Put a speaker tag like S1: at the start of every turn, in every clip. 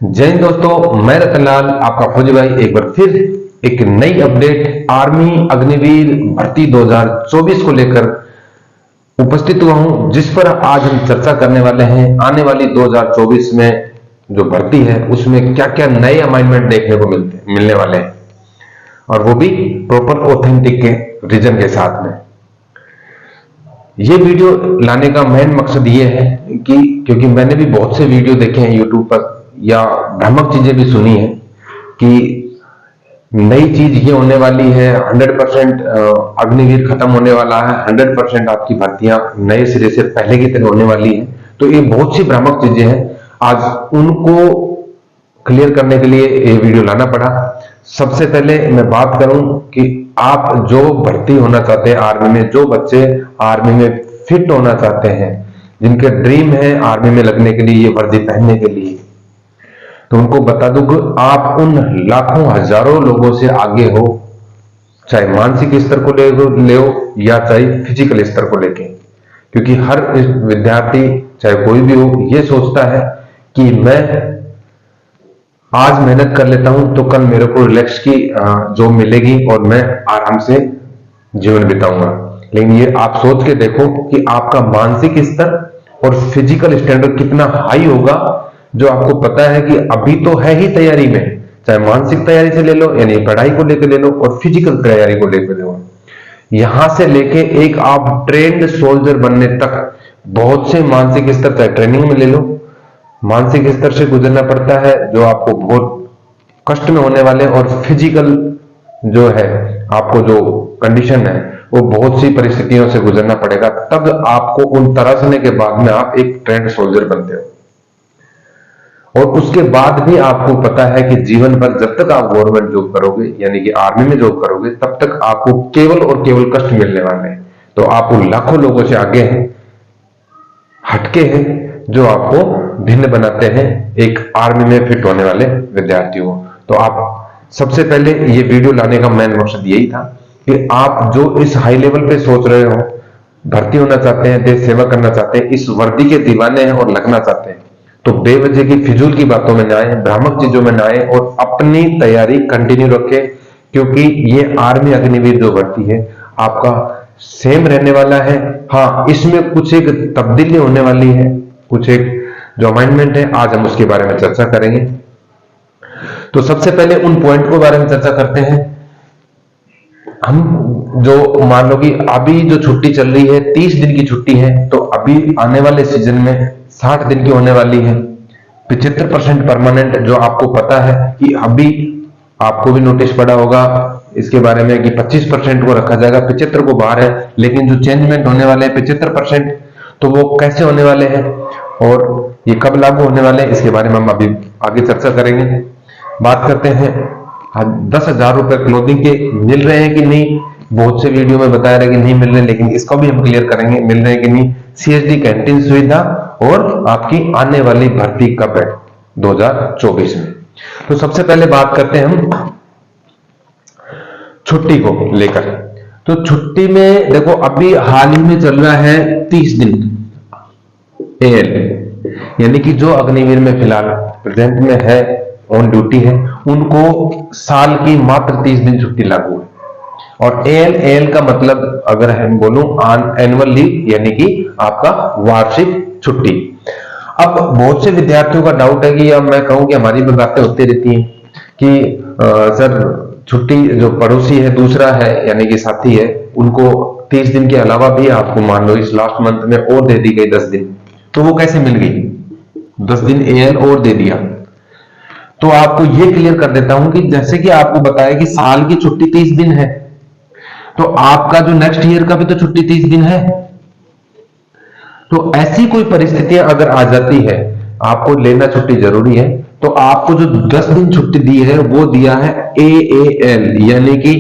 S1: जय हिंद दोस्तों, मैं रतनलाल आपका फौजी भाई एक बार फिर एक नई अपडेट आर्मी अग्निवीर भर्ती 2024 को लेकर उपस्थित हुआ हूं, जिस पर आज हम चर्चा करने वाले हैं। आने वाली 2024 में जो भर्ती है उसमें क्या क्या नए अमाइंडमेंट देखने को मिलने वाले हैं, और वो भी प्रॉपर ऑथेंटिक के रीजन के साथ में। ये वीडियो लाने का मेन मकसद ये है कि क्योंकि मैंने भी बहुत से वीडियो देखे हैं यूट्यूब पर, या भ्रामक चीजें भी सुनी है कि नई चीज ये होने वाली है, 100% अग्निवीर खत्म होने वाला है, 100% आपकी भर्तियां नए सिरे से पहले की तरह होने वाली है। तो ये बहुत सी भ्रामक चीजें हैं, आज उनको क्लियर करने के लिए ये वीडियो लाना पड़ा। सबसे पहले मैं बात करूं कि आप जो भर्ती होना चाहते हैं आर्मी में, जो बच्चे आर्मी में फिट होना चाहते हैं, जिनके ड्रीम है आर्मी में लगने के लिए, ये वर्दी पहनने के लिए, तो उनको बता दूं कि आप उन लाखों हजारों लोगों से आगे हो, चाहे मानसिक स्तर को ले हो या चाहे फिजिकल स्तर को लेके। क्योंकि हर विद्यार्थी चाहे कोई भी हो, ये सोचता है कि मैं आज मेहनत कर लेता हूं तो कल मेरे को रिलैक्स की जॉब मिलेगी और मैं आराम से जीवन बिताऊंगा। लेकिन ये आप सोच के देखो कि आपका मानसिक स्तर और फिजिकल स्टैंडर्ड कितना हाई होगा, जो आपको पता है कि अभी तो है ही तैयारी में, चाहे मानसिक तैयारी से ले लो यानी पढ़ाई को लेकर ले लो, और फिजिकल तैयारी को लेकर ले लो। यहां से लेके एक आप ट्रेंड सोल्जर बनने तक बहुत से मानसिक स्तर, चाहे ट्रेनिंग में ले लो, मानसिक स्तर से गुजरना पड़ता है जो आपको बहुत कष्ट में होने वाले, और फिजिकल जो है आपको जो कंडीशन है वो बहुत सी परिस्थितियों से गुजरना पड़ेगा, तब आपको उन तरासने के बाद में आप एक ट्रेंड सोल्जर बनते हो। और उसके बाद भी आपको पता है कि जीवन भर जब तक आप गवर्नमेंट जॉब करोगे यानी कि आर्मी में जॉब करोगे, तब तक आपको केवल और केवल कष्ट मिलने वाले हैं। तो आप उन लाखों लोगों से आगे हैं, हटके हैं, जो आपको भिन्न बनाते हैं एक आर्मी में फिट होने वाले विद्यार्थियों। तो आप सबसे पहले ये वीडियो लाने का मेन मकसद यही था कि आप जो इस हाई लेवल पे सोच रहे हो, भर्ती होना चाहते हैं, देश सेवा करना चाहते हैं, इस वर्दी के दीवाने हैं और लगना चाहते हैं, तो बेवजह की फिजूल की बातों में ना आए, भ्रामक चीजों में ना आए, और अपनी तैयारी कंटिन्यू रखें। क्योंकि ये आर्मी अग्निवीर जो भर्ती है आपका सेम रहने वाला है। हाँ, इसमें कुछ एक तब्दीली होने वाली है, कुछ एक जो अमेंडमेंट है, आज हम उसके बारे में चर्चा करेंगे। तो सबसे पहले उन पॉइंट को बारे में चर्चा करते हैं। हम जो मान लो कि अभी जो छुट्टी चल रही है 30 दिन की छुट्टी है, तो अभी आने वाले सीजन में 60 दिन की होने वाली है। 75% परमानेंट, जो आपको पता है कि अभी आपको भी नोटिस पड़ा होगा इसके बारे में कि 25% को रखा जाएगा, 75 को बाहर है। लेकिन जो चेंजमेंट होने वाले हैं 75%, तो वो कैसे होने वाले हैं और ये कब लागू होने वाले हैं, इसके बारे में हम अभी आगे चर्चा करेंगे। बात करते हैं 10,000 रुपए क्लोथिंग के मिल रहे हैं कि नहीं। बहुत से वीडियो में बताया रहे कि नहीं मिल रहे, लेकिन इसको भी हम क्लियर करेंगे मिल रहे हैं कि नहीं। CSD कैंटीन सुविधा और आपकी आने वाली भर्ती कब है 2024 में। तो सबसे पहले बात करते हैं हम छुट्टी को लेकर। तो छुट्टी में देखो, अभी हाल ही में चल रहा है 30 दिन AL, यानी कि जो अग्निवीर में फिलहाल प्रेजेंट में है, ऑन ड्यूटी है, उनको साल की मात्र 30 दिन छुट्टी लागू है। और AL का मतलब अगर हम बोलूं एनुअल लीव, यानी कि आपका वार्षिक छुट्टी। अब बहुत से विद्यार्थियों का डाउट है कि, अब मैं कहूं कि हमारी भी बातें होती रहती हैं कि सर छुट्टी जो पड़ोसी है, दूसरा है यानी कि साथी है, उनको 30 दिन के अलावा भी आपको मान लो इस लास्ट मंथ में और दे दी गई 10 दिन, तो वो कैसे मिल गई? 10 दिन AL और दे दिया। तो आपको ये क्लियर कर देता हूं कि जैसे कि आपको बताया कि साल की छुट्टी 30 दिन है, तो आपका जो नेक्स्ट ईयर का भी तो छुट्टी 30 दिन है। तो ऐसी कोई परिस्थितियां अगर आ जाती है, आपको लेना छुट्टी जरूरी है, तो आपको जो 10 दिन छुट्टी दी है वो दिया है AAL, यानी कि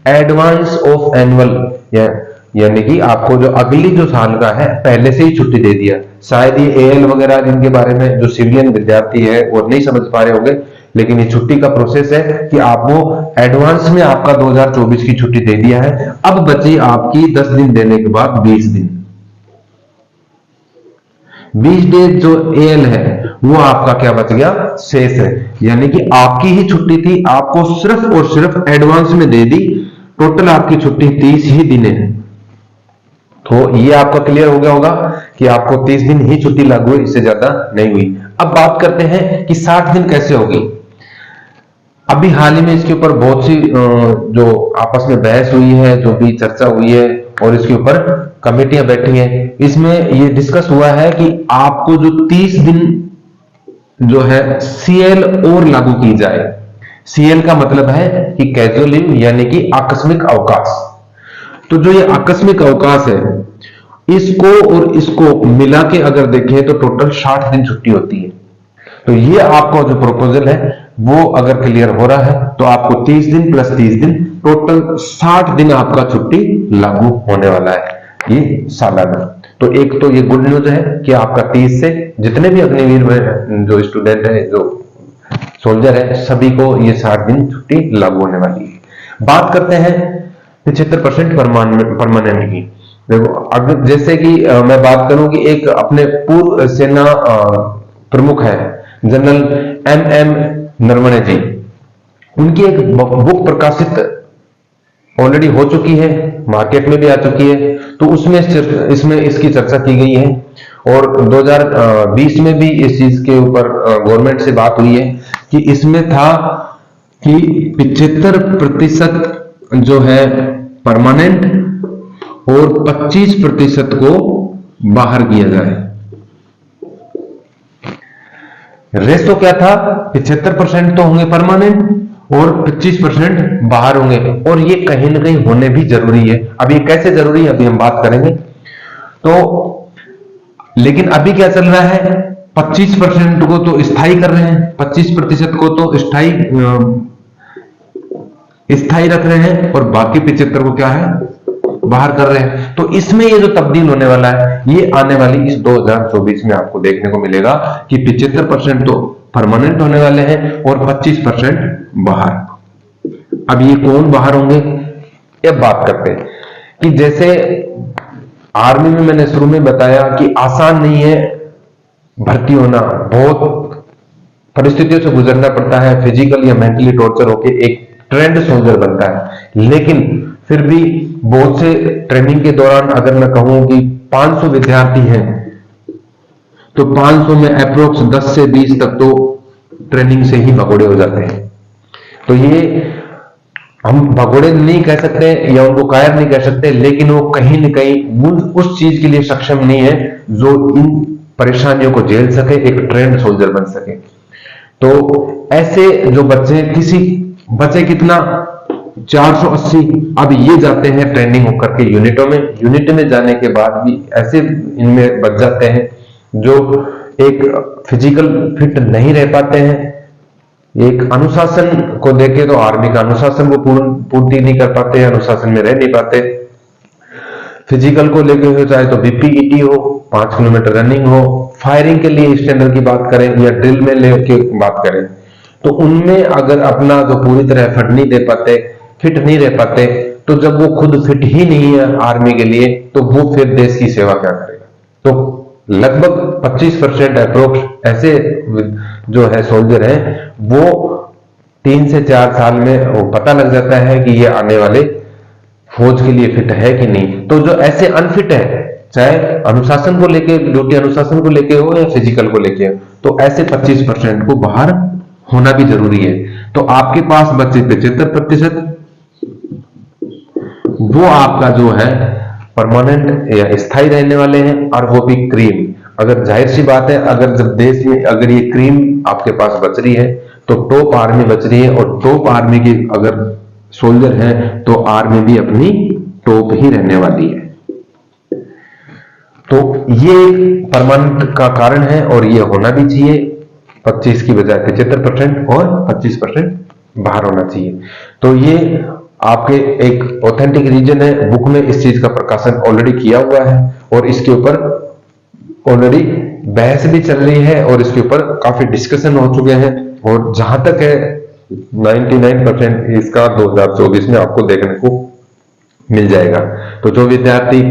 S1: एडवांस ऑफ एनुअल, यानी कि आपको जो अगली जो साल का है पहले से ही छुट्टी दे दिया। शायद ये AL वगैरह जिनके बारे में जो सिविलियन विद्यार्थी है वो नहीं समझ पा रहे होंगे, लेकिन ये छुट्टी का प्रोसेस है कि आपको एडवांस में आपका 2024 की छुट्टी दे दिया है। अब बची आपकी 10 दिन देने के बाद 20 दिन। 20 डेज जो AL है वो आपका क्या बच गया, शेष है। यानी कि आपकी ही छुट्टी थी, आपको सिर्फ और सिर्फ एडवांस में दे दी, टोटल आपकी छुट्टी 30 ही दिन है। तो ये आपका क्लियर हो गया होगा कि आपको 30 दिन ही छुट्टी लागू हुई, इससे ज्यादा नहीं हुई। अब बात करते हैं कि 60 दिन कैसे होगी। अभी हाल ही में इसके ऊपर बहुत सी जो आपस में बहस हुई है, जो भी चर्चा हुई है, और इसके ऊपर कमेटियां बैठी हैं। इसमें ये डिस्कस हुआ है कि आपको जो 30 दिन जो है सीएल और लागू की जाए। सीएल का मतलब है कि कैजुअल लीव, यानी कि आकस्मिक अवकाश। तो जो ये आकस्मिक अवकाश है, इसको और इसको मिला के अगर देखें तो टोटल 60 दिन छुट्टी होती है। तो ये आपका जो प्रपोजल है वो अगर क्लियर हो रहा है तो आपको 30 दिन प्लस 30 दिन टोटल 60 दिन आपका छुट्टी लागू होने वाला है, ये सालाना। तो एक तो ये गुड न्यूज है कि आपका 30 से जितने भी अग्निवीर में जो स्टूडेंट है, जो सोल्जर है, सभी को ये 60 दिन छुट्टी लागू होने वाली है। बात करते हैं 75% परमानेंट की। देखो, अगर जैसे कि मैं बात करूं कि एक अपने पूर्व सेना प्रमुख है जनरल एम नरवणे जी, उनकी एक बुक प्रकाशित ऑलरेडी हो चुकी है, मार्केट में भी आ चुकी है। तो उसमें इसमें इसकी चर्चा की गई है, और 2020 में भी इस चीज के ऊपर गवर्नमेंट से बात हुई है कि इसमें था कि 75% जो है परमानेंट और 25% को बाहर किया जाए। रेशो क्या था, 75% तो होंगे परमानेंट और 25% बाहर होंगे, और ये कहीं ना कहीं होने भी जरूरी है। अब ये कैसे जरूरी है अभी हम बात करेंगे। तो लेकिन अभी क्या चल रहा है, 25% को तो स्थायी कर रहे हैं, 25% को तो स्थायी रख रहे हैं, और बाकी 75 को क्या है, बाहर कर रहे हैं। तो इसमें ये जो तब्दील होने वाला है, ये आने वाली इस 2024 में आपको देखने को मिलेगा कि 75% तो परमानेंट होने वाले हैं और 25% बाहर। अब ये कौन बाहर होंगे, अब बात करते हैं कि जैसे आर्मी में मैंने शुरू में बताया कि आसान नहीं है भर्ती होना, बहुत परिस्थितियों से गुजरना पड़ता है, फिजिकल या मेंटली टॉर्चर होके एक ट्रेंड सोल्जर बनता है। लेकिन फिर भी बहुत से ट्रेनिंग के दौरान अगर मैं कहूं कि 500 विद्यार्थी हैं, तो 500 में अप्रोक्स 10 से 20 तक तो ट्रेनिंग से ही भगोड़े हो जाते हैं। तो ये हम भगोड़े नहीं कह सकते या उनको कायर नहीं कह सकते, लेकिन वो कहीं न कहीं उस चीज के लिए सक्षम नहीं है जो इन परेशानियों को झेल सके, एक ट्रेंड सोल्जर बन सके। तो ऐसे जो बच्चे कितना 480, अब ये जाते हैं ट्रेनिंग होकर के यूनिटों में। यूनिट में जाने के बाद भी ऐसे इनमें बच जाते हैं जो एक फिजिकल फिट नहीं रह पाते हैं। एक अनुशासन को देखे तो आर्मी का अनुशासन वो पूर्ति नहीं कर पाते, अनुशासन में रह नहीं पाते। फिजिकल को लेके हो, चाहे तो बीपीईटी हो, 5 किलोमीटर रनिंग हो, फायरिंग के लिए स्टैंडर्ड की बात करें या ड्रिल में लेके बात करें, तो उनमें अगर अपना जो पूरी तरह एफर्ट नहीं दे पाते, फिट नहीं रह पाते, तो जब वो खुद फिट ही नहीं है आर्मी के लिए, तो वो फिर देश की सेवा क्या करेगा। तो लगभग 25% अप्रोक्स ऐसे जो है सोल्जर हैं, वो 3 से 4 साल में वो पता लग जाता है कि ये आने वाले फौज के लिए फिट है कि नहीं। तो जो ऐसे अनफिट है, चाहे अनुशासन को लेके, ड्यूटी अनुशासन को लेके हो या फिजिकल को लेके हो, तो ऐसे 25% को बाहर होना भी जरूरी है। तो आपके पास बच्चे 75%, वो आपका जो है परमानेंट या स्थायी रहने वाले हैं, और वो भी क्रीम। अगर जाहिर सी बात है, अगर जब देश में अगर ये क्रीम आपके पास बच रही है, तो टॉप आर्मी बच रही है, और टॉप आर्मी की अगर सोल्जर है तो आर्मी भी अपनी टॉप ही रहने वाली है। तो ये परमानेंट का कारण है, और ये होना भी चाहिए। 25 की बजाय 75% और 25% बाहर होना चाहिए। तो ये आपके एक ऑथेंटिक रीजन है, बुक में इस चीज का प्रकाशन ऑलरेडी किया हुआ है, और इसके ऊपर ऑलरेडी बहस भी चल रही है, और इसके ऊपर काफी डिस्कशन हो चुके हैं। और जहां तक है 99% इसका 2024 में आपको देखने को मिल जाएगा। तो जो विद्यार्थी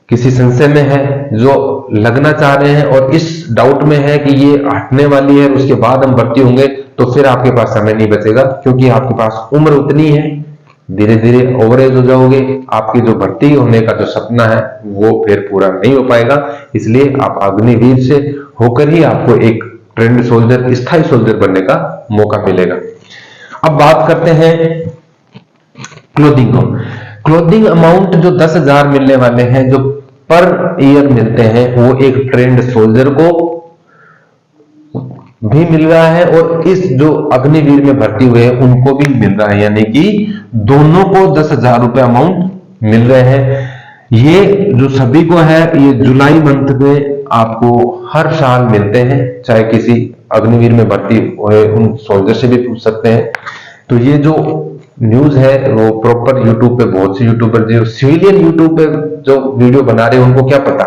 S1: किसी संशय में है, जो लगना चाह रहे हैं और इस डाउट में है कि ये हटने वाली है उसके बाद हम भर्ती होंगे, तो फिर आपके पास समय नहीं बचेगा, क्योंकि आपके पास उम्र उतनी है, धीरे धीरे ओवरेज हो जाओगे, आपकी जो भर्ती होने का जो सपना है वो फिर पूरा नहीं हो पाएगा। इसलिए आप अग्निवीर से होकर ही आपको एक ट्रेंड सोल्जर, स्थायी सोल्जर बनने का मौका मिलेगा। अब बात करते हैं क्लोथिंग को। क्लोथिंग अमाउंट जो 10,000 मिलने वाले हैं, जो पर ईयर मिलते हैं, वो एक ट्रेंड सोल्जर को भी मिल रहा है और इस जो अग्निवीर में भर्ती हुए हैं उनको भी मिल रहा है, यानी कि दोनों को 10,000 रुपए अमाउंट मिल रहे हैं। ये जो सभी को है, ये जुलाई मंथ में आपको हर साल मिलते हैं, चाहे किसी अग्निवीर में भर्ती हुए उन सोल्जर से भी पूछ सकते हैं। तो ये जो न्यूज है वो प्रॉपर यूट्यूब पे बहुत से यूट्यूबर जो सिविलियन यूट्यूब पे जो वीडियो बना रहे हैं उनको क्या पता,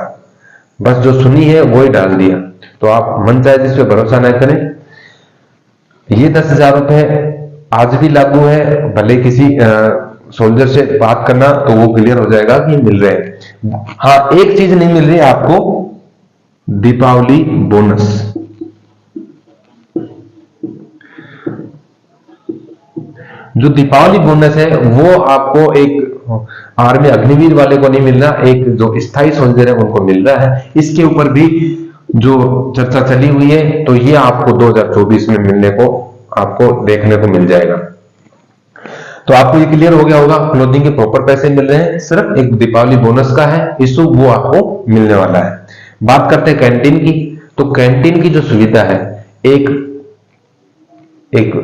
S1: बस जो सुनी है वो ही डाल दिया। तो आप मन चाहे जिस पे भरोसा ना करें। ये 10,000 रुपए आज भी लागू है, भले किसी सोल्जर से बात करना तो वो क्लियर हो जाएगा कि मिल रहे हैं। हाँ, एक चीज नहीं मिल रही है आपको, दीपावली बोनस। जो दीपावली बोनस है वो आपको एक आर्मी अग्निवीर वाले को नहीं मिल रहा, एक जो स्थायी सोल्जर है उनको मिल रहा है। इसके ऊपर भी जो चर्चा चली हुई है, तो ये आपको 2024 में मिलने को आपको देखने को मिल जाएगा। तो आपको ये क्लियर हो गया होगा, क्लोथिंग के प्रॉपर पैसे मिल रहे हैं, सिर्फ एक दीपावली बोनस का है इशू, वो आपको मिलने वाला है। बात करते हैं कैंटीन की। तो कैंटीन की जो सुविधा है, एक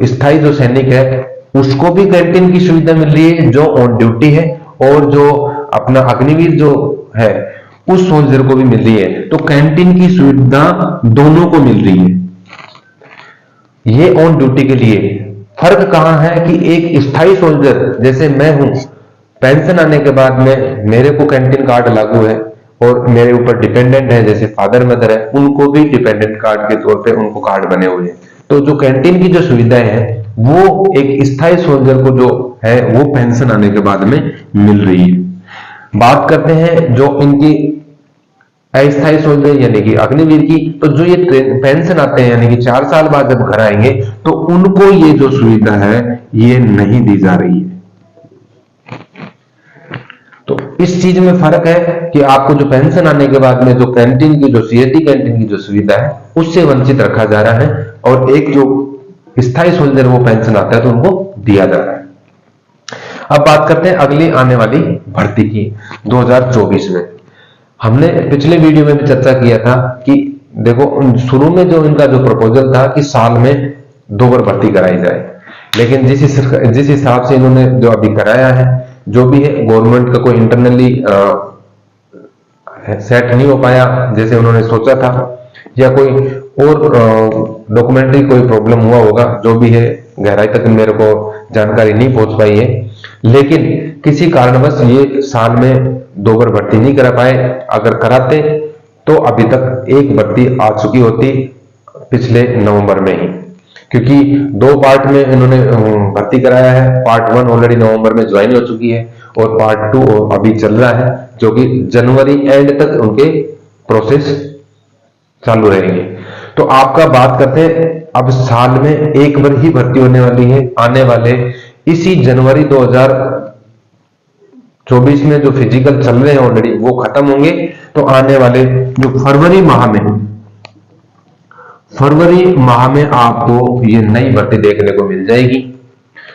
S1: स्थायी जो सैनिक है उसको भी कैंटीन की सुविधा मिल रही है जो ऑन ड्यूटी है, और जो अपना अग्निवीर जो है उस सोल्जर को भी मिल रही है। तो कैंटीन की सुविधा दोनों को मिल रही है। ये ऑन ड्यूटी के लिए फर्क कहां है कि एक स्थायी सोल्जर जैसे मैं हूं, पेंशन आने के बाद में मेरे को कैंटीन कार्ड लागू है और मेरे ऊपर डिपेंडेंट है जैसे फादर मदर है, उनको भी डिपेंडेंट कार्ड के तौर पे उनको कार्ड बने हुए हैं। तो जो कैंटीन की जो सुविधाएं हैं वो एक स्थायी सोल्जर को जो है वो पेंशन आने के बाद में मिल रही है। बात करते हैं जो इनकी अस्थायी सोल्जर यानी कि अग्निवीर की, तो जो ये पेंशन आते हैं यानी कि 4 साल बाद जब घर आएंगे तो उनको ये जो सुविधा है ये नहीं दी जा रही है। तो इस चीज में फर्क है कि आपको जो पेंशन आने के बाद में जो कैंटीन की जो सीएटी कैंटीन की जो सुविधा है उससे वंचित रखा जा रहा है, और एक जो स्थायी सोल्जर वो पेंशन आता है तो उनको दिया जा रहा है। अब बात करते हैं अगली आने वाली भर्ती की 2024 में। हमने पिछले वीडियो में भी चर्चा किया था कि देखो शुरू में जो इनका जो प्रपोजल था कि साल में 2 बार भर्ती कराई जाए, लेकिन जिस हिसाब से इन्होंने जो अभी कराया है, जो भी है गवर्नमेंट का कोई इंटरनली सेट नहीं हो पाया जैसे उन्होंने सोचा था, या कोई और डॉक्यूमेंट्री कोई प्रॉब्लम हुआ होगा, जो भी है गहराई तक मेरे को जानकारी नहीं पहुंच पाई है। लेकिन किसी कारणवश ये साल में 2 बार भर्ती नहीं करा पाए। अगर कराते तो अभी तक एक भर्ती आ चुकी होती पिछले नवंबर में ही, क्योंकि 2 पार्ट में इन्होंने भर्ती कराया है। पार्ट 1 ऑलरेडी नवंबर में ज्वाइन हो चुकी है और पार्ट 2 अभी चल रहा है, जो कि जनवरी एंड तक उनके प्रोसेस चालू रहेंगे। तो आपका बात करते हैं अब साल में एक बार ही भर्ती होने वाली है। आने वाले इसी जनवरी 2024 में जो फिजिकल चल रहे हैं ऑलरेडी वो खत्म होंगे, तो आने वाले जो फरवरी माह में आपको ये नई भर्ती देखने को मिल जाएगी।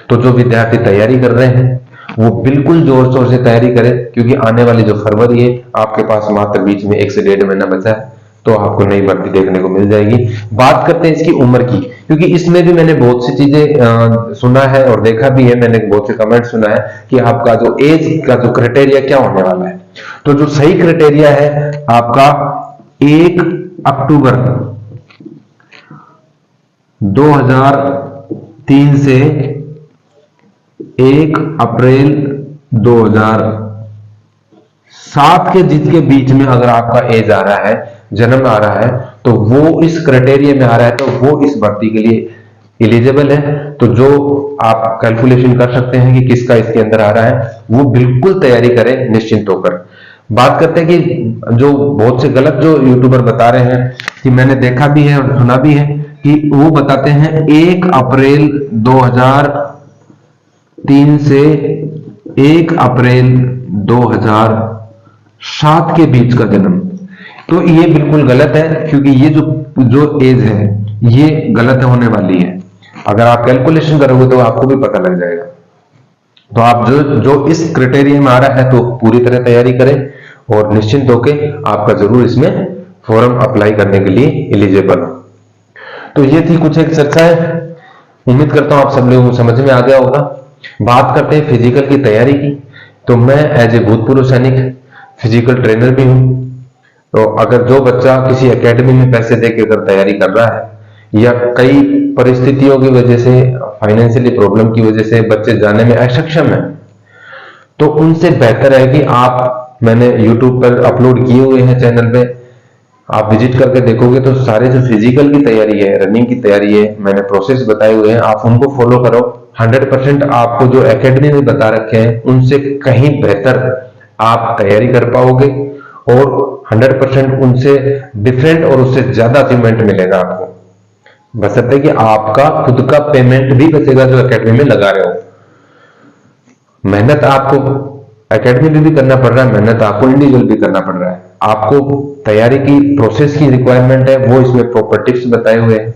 S1: तो जो विद्यार्थी तैयारी कर रहे हैं वो बिल्कुल जोर शोर से तैयारी करें, क्योंकि आने वाली जो फरवरी है आपके पास मात्र बीच में 1 से 1.5 महीना बचा है, तो आपको नई भर्ती देखने को मिल जाएगी। बात करते हैं इसकी उम्र की, क्योंकि इसमें भी मैंने बहुत सी चीजें सुना है और देखा भी है, मैंने बहुत से कमेंट सुना है कि आपका जो एज का जो क्राइटेरिया क्या होने वाला है। तो जो सही क्राइटेरिया है आपका 1 अक्टूबर 2003 से 1 अप्रैल 2007 के जिसके बीच में अगर आपका एज आ रहा है, जन्म आ रहा है, तो वो इस क्राइटेरिया में आ रहा है, तो वो इस भर्ती के लिए एलिजिबल है। तो जो आप कैलकुलेशन कर सकते हैं कि किसका इसके अंदर आ रहा है, वो बिल्कुल तैयारी करें निश्चिंत होकर। बात करते हैं कि जो बहुत से गलत जो यूट्यूबर बता रहे हैं, कि मैंने देखा भी है और सुना भी है, कि वो बताते हैं 1 अप्रैल 2003 से 1 अप्रैल 2007 के बीच का जन्म। तो ये बिल्कुल गलत है, क्योंकि ये जो एज है ये गलत होने वाली है। अगर आप कैलकुलेशन करोगे तो आपको भी पता लग जाएगा। तो आप जो इस क्राइटेरिया में आ रहा है तो पूरी तरह तैयारी करें और निश्चिंत होके आपका जरूर इसमें फॉर्म अप्लाई करने के लिए एलिजिबल हो। तो ये थी कुछ एक चर्चाएं, उम्मीद करता हूं आप सब लोगों को समझ में आ गया होगा। बात करते हैं फिजिकल की तैयारी की। तो मैं एज ए भूतपूर्व सैनिक फिजिकल ट्रेनर भी हूं। तो अगर जो बच्चा किसी एकेडमी में पैसे देकर अगर तैयारी कर रहा है, या कई परिस्थितियों की वजह से, फाइनेंशियली प्रॉब्लम की वजह से बच्चे जाने में असक्षम है, तो उनसे बेहतर है कि मैंने YouTube पर अपलोड किए हुए हैं चैनल पे, आप विजिट करके देखोगे तो सारे जो फिजिकल की तैयारी है, रनिंग की तैयारी है, मैंने प्रोसेस बताए हुए हैं, आप उनको फॉलो करो। 100% आपको जो एकेडमी में बता रखे हैं उनसे कहीं बेहतर आप तैयारी कर पाओगे, और 100% उनसे डिफरेंट और उससे ज्यादा अचीवमेंट मिलेगा आपको, बशर्ते कि आपका खुद का पेमेंट भी बचेगा जो एकेडमी में लगा रहे हो। मेहनत आपको एकेडमी में भी करना पड़ रहा है, मेहनत आपको इंडिविजुअल भी करना पड़ रहा है। आपको तैयारी की प्रोसेस की रिक्वायरमेंट है, वो इसमें प्रॉपर टिप्स बताए हुए हैं,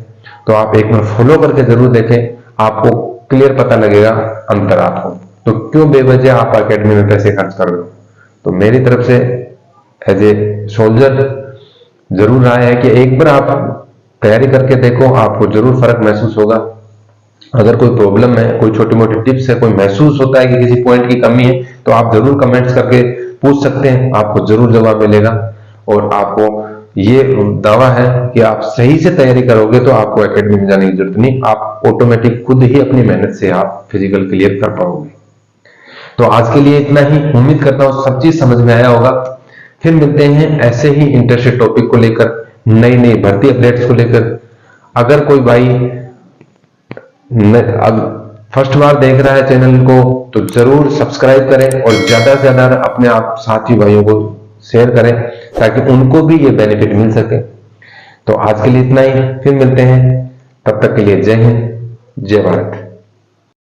S1: तो आप एक बार फॉलो करके जरूर देखें, आपको क्लियर पता लगेगा अंतर आपको। तो क्यों बेवजह आप एकेडमी में पैसे खर्च कर रहे हो। तो मेरी तरफ से एज ए सोल्जर जरूर राय है कि एक बार आप तैयारी करके देखो, आपको जरूर फर्क महसूस होगा। अगर कोई प्रॉब्लम है, कोई छोटी मोटी टिप्स है, कोई महसूस होता है कि किसी पॉइंट की कमी है, तो आप जरूर कमेंट्स करके पूछ सकते हैं, आपको जरूर जवाब मिलेगा। और आपको ये दावा है कि आप सही से तैयारी करोगे तो आपको एकेडमी में जाने की जरूरत नहीं, आप ऑटोमेटिक खुद ही अपनी मेहनत से आप फिजिकल क्लियर कर पाओगे। तो आज के लिए इतना ही, उम्मीद करता हूं सब चीज समझ में आया होगा। फिर मिलते हैं ऐसे ही इंटरेस्टेड टॉपिक को लेकर, नई नई भर्ती अपडेट्स को लेकर। अगर कोई भाई अब फर्स्ट बार देख रहा है चैनल को, तो जरूर सब्सक्राइब करें और ज्यादा से ज्यादा अपने आप साथी भाइयों को शेयर करें, ताकि उनको भी ये बेनिफिट मिल सके। तो आज के लिए इतना ही, फिर मिलते हैं, तब तक के लिए जय हिंद, जय भारत।